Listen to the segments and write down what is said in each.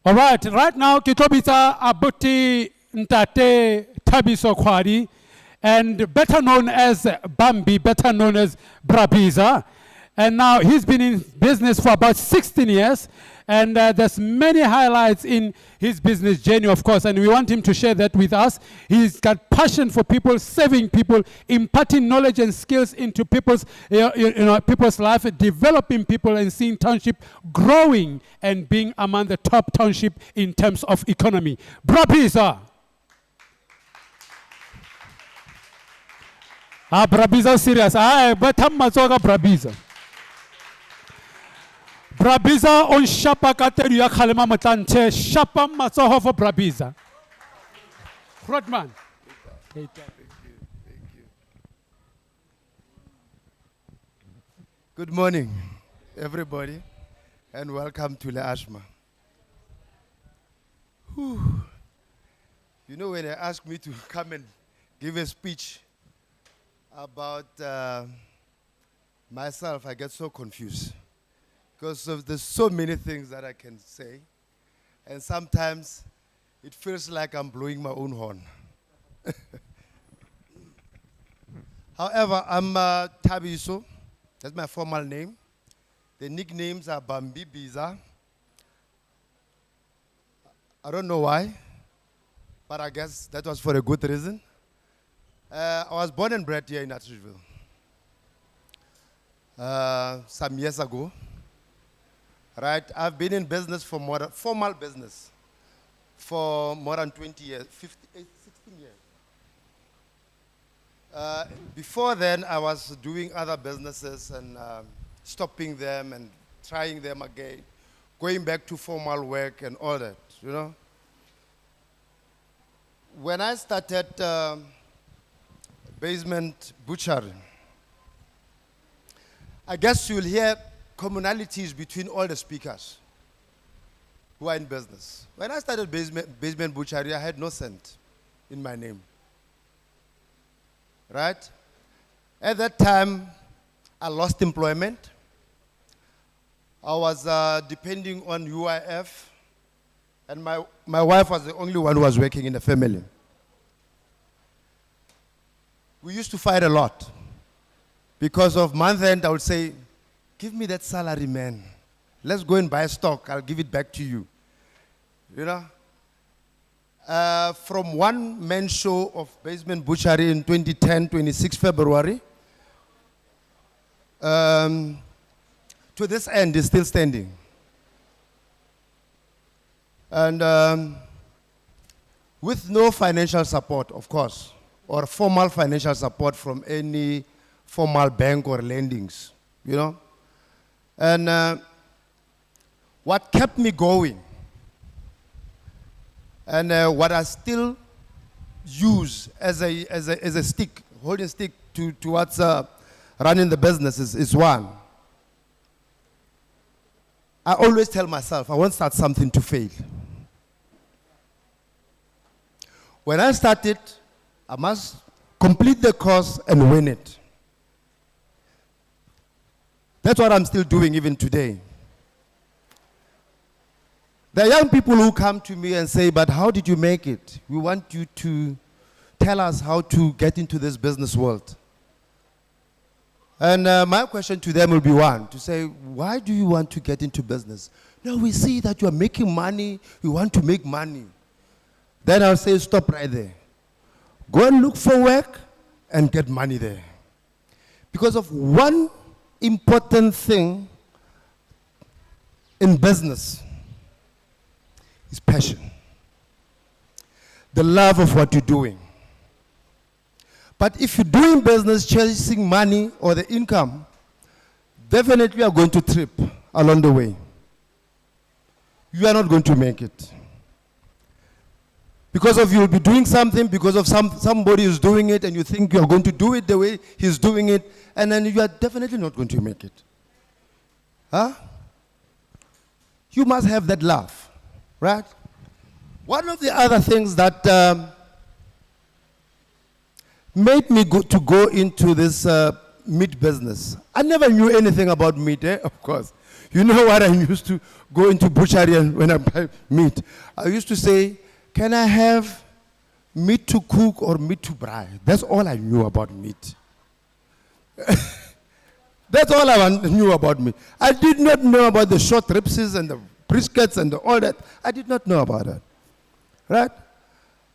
All right now, Kitobita Abuti Ntate Thabiso Khoali, and better known as Bambi, better known as Biza. And now he's been in business for about 16 years, and there's many highlights in his business journey, of course, and we want him to share that with us. He's got passion for people, serving people, imparting knowledge and skills into people's, people's life, developing people and seeing Township growing and being among the top township in terms of economy. Biza. Biza serious. But I'm Biza. Biza on shapa kateria khalema matante shapa matsoho for Biza. Rodman. Thank you. Good morning, everybody, and welcome to Leashma. You know, when they ask me to come and give a speech about myself, I get so confused. Because there's so many things that I can say, and sometimes it feels like I'm blowing my own horn. However, I'm Thabiso. That's my formal name. The nicknames are Bambi, Biza. I don't know why, but I guess that was for a good reason. I was born and bred here in Atteridgeville some years ago. Right, I've been in business for formal business for more than 20 years, 16 years. Before then, I was doing other businesses and stopping them and trying them again, going back to formal work and all that, you know. When I started basement butchery, I guess you'll hear commonalities between all the speakers who are in business. When I started basement butchery, I had no cent in my name. Right? At that time, I lost employment. I was depending on UIF, and my wife was the only one who was working in the family. We used to fight a lot. Because of month end, I would say, give me that salary, man. Let's go and buy stock. I'll give it back to you. You know? From one-man show of basement butchery in 2010, 26 February, to this end is still standing. And with no financial support, of course, or formal financial support from any formal bank or lendings, you know? And what kept me going, and what I still use as a stick, holding stick towards running the business is one. I always tell myself, I won't start something to fail. When I start it, I must complete the course and win it. That's what I'm still doing even today. There are young people who come to me and say, but how did you make it? We want you to tell us how to get into this business world. And my question to them will be one, to say, why do you want to get into business? No, we see that you are making money, we want to make money. Then I'll say, stop right there. Go and look for work and get money there. Because of one important thing in business is passion. The love of what you're doing. But if you're doing business chasing money or the income, definitely you are going to trip along the way. You are not going to make it. Because of you'll be doing something, because of somebody is doing it, and you think you're going to do it the way he's doing it, and then you are definitely not going to make it. Huh? You must have that love, right? One of the other things that made me go into this meat business, I never knew anything about meat, of course. You know what I used to go into butchery and when I buy meat? I used to say, can I have meat to cook or meat to fry? That's all I knew about meat. That's all I knew about meat. I did not know about the short ribs and the briskets and all that. I did not know about that. Right?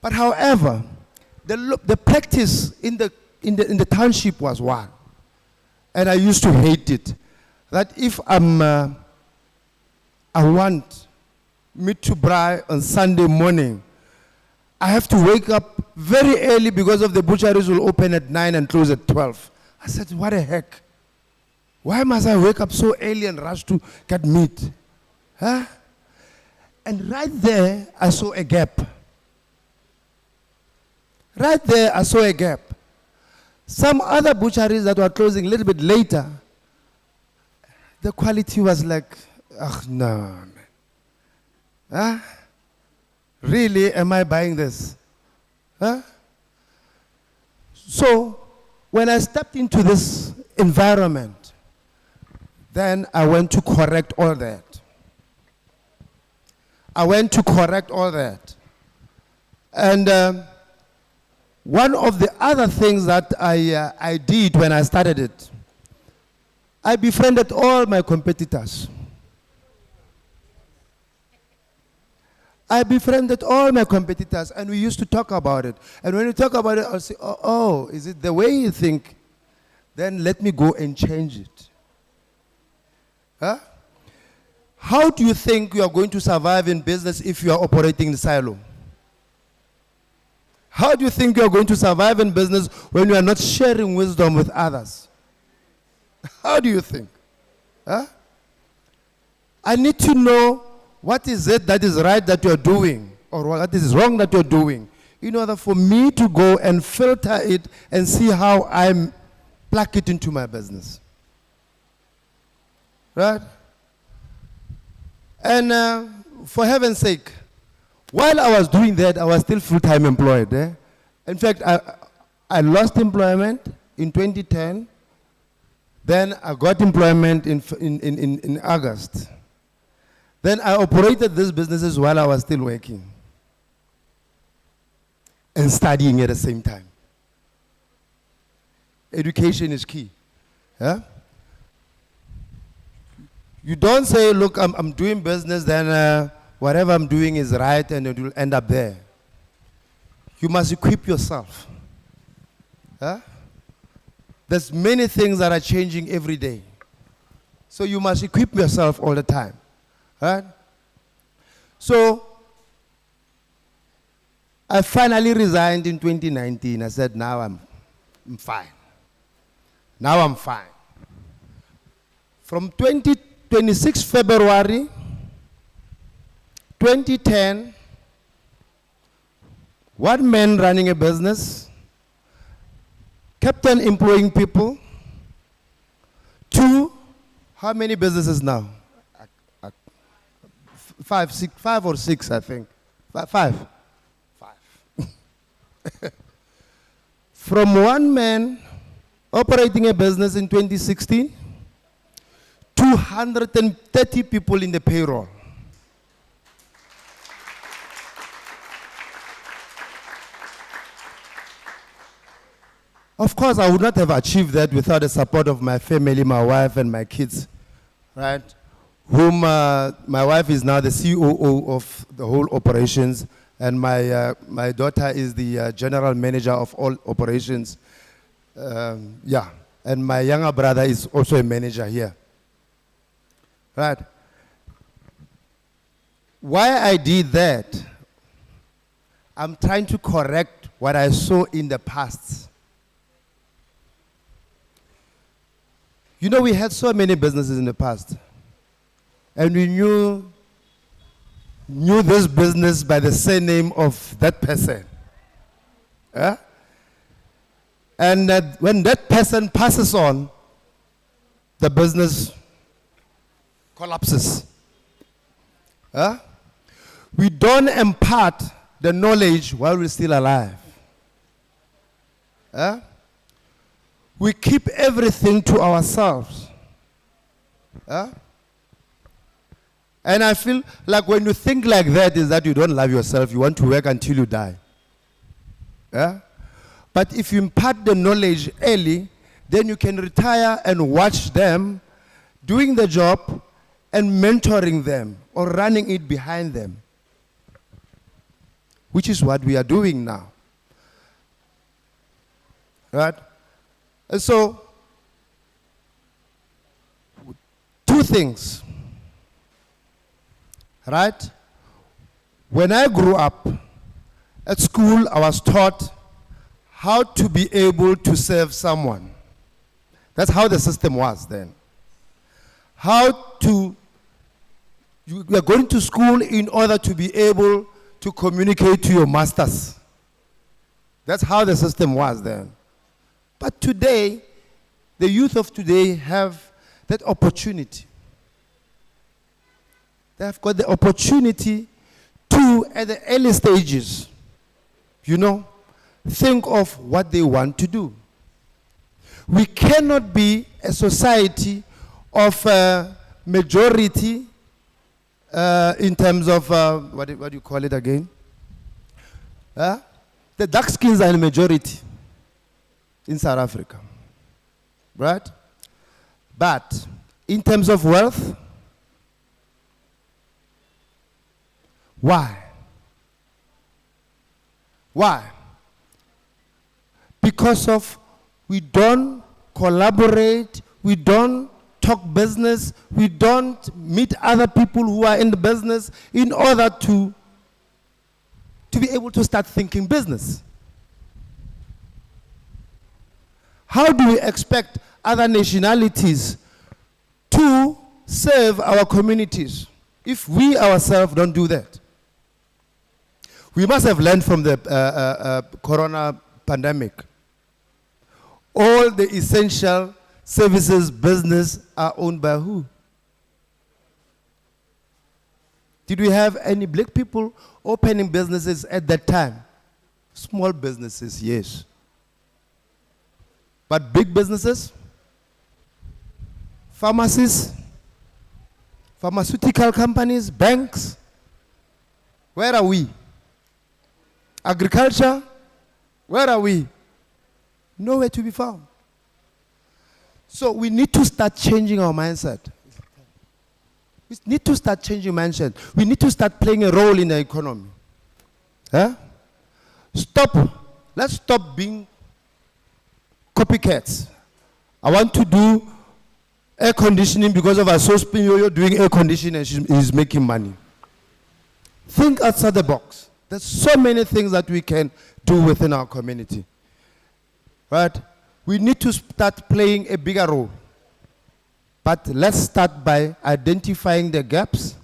But however, the practice in the township was one. And I used to hate it. That if I want meat to fry on Sunday morning, I have to wake up very early because of the butcheries will open at 9 and close at 12. I said, what the heck? Why must I wake up so early and rush to get meat? Huh? And right there, I saw a gap. Right there, I saw a gap. Some other butcheries that were closing a little bit later, the quality was like, oh, no, man. Huh? Really, am I buying this? Huh? So, when I stepped into this environment, then I went to correct all that. And one of the other things that I did when I started it, I befriended all my competitors. And we used to talk about it. And when we talk about it, I'll say, oh, is it the way you think? Then let me go and change it. Huh? How do you think you are going to survive in business if you are operating in silo? How do you think you are going to survive in business when you are not sharing wisdom with others? How do you think? Huh? I need to know what is it that is right that you are doing or what is wrong that you are doing in order for me to go and filter it and see how I plug it into my business. Right? And for heaven's sake, while I was doing that, I was still full-time employed. In fact, I lost employment in 2010. Then I got employment in August. Then I operated these businesses while I was still working and studying at the same time. Education is key. Yeah? You don't say, look, I'm doing business, then whatever I'm doing is right and it will end up there. You must equip yourself. Huh? There's many things that are changing every day. So you must equip yourself all the time. Right? So I finally resigned in 2019. I said, now I'm fine. Now I'm fine. From 26 February 2010, one man running a business, kept on employing people. 2, how many businesses now? 5 or 6, I think. 5. From one man operating a business in 2016, 230 people in the payroll. Of course, I would not have achieved that without the support of my family, my wife, and my kids, right? Whom my wife is now the COO of the whole operations, and my daughter is the general manager of all operations. Yeah, and my younger brother is also a manager here. Right? Why I did that, I'm trying to correct what I saw in the past. You know, we had so many businesses in the past. And we knew this business by the surname of that person. Yeah? And when that person passes on, the business collapses. Yeah? We don't impart the knowledge while we're still alive. Yeah? We keep everything to ourselves. Yeah? And I feel like when you think like that, is that you don't love yourself. You want to work until you die. Yeah? But if you impart the knowledge early, then you can retire and watch them doing the job and mentoring them or running it behind them, which is what we are doing now. Right? And so, two things. Right? When I grew up, at school I was taught how to be able to serve someone. That's how the system was then. You are going to school in order to be able to communicate to your masters. That's how the system was then. But today, the youth of today have that opportunity. They have got the opportunity to, at the early stages, think of what they want to do. We cannot be a society of majority in terms of, what do you call it again? The dark skins are in majority in South Africa, right? But in terms of wealth, why? Why? Because of we don't collaborate, we don't talk business, we don't meet other people who are in the business in order to be able to start thinking business. How do we expect other nationalities to serve our communities if we ourselves don't do that? We must have learned from the corona pandemic. All the essential services business are owned by who? Did we have any black people opening businesses at that time? Small businesses, yes. But big businesses, pharmacies, pharmaceutical companies, banks, where are we? Agriculture, where are we? Nowhere to be found. So we need to start changing our mindset. We need to start changing mindset. We need to start playing a role in the economy. Huh? Let's stop being copycats. I want to do air conditioning because of you're doing air conditioning and she's making money. Think outside the box. There's so many things that we can do within our community. Right? We need to start playing a bigger role. But let's start by identifying the gaps.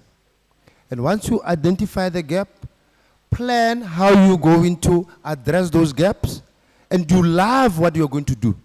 And once you identify the gap, plan how you're going to address those gaps. And you love what you're going to do.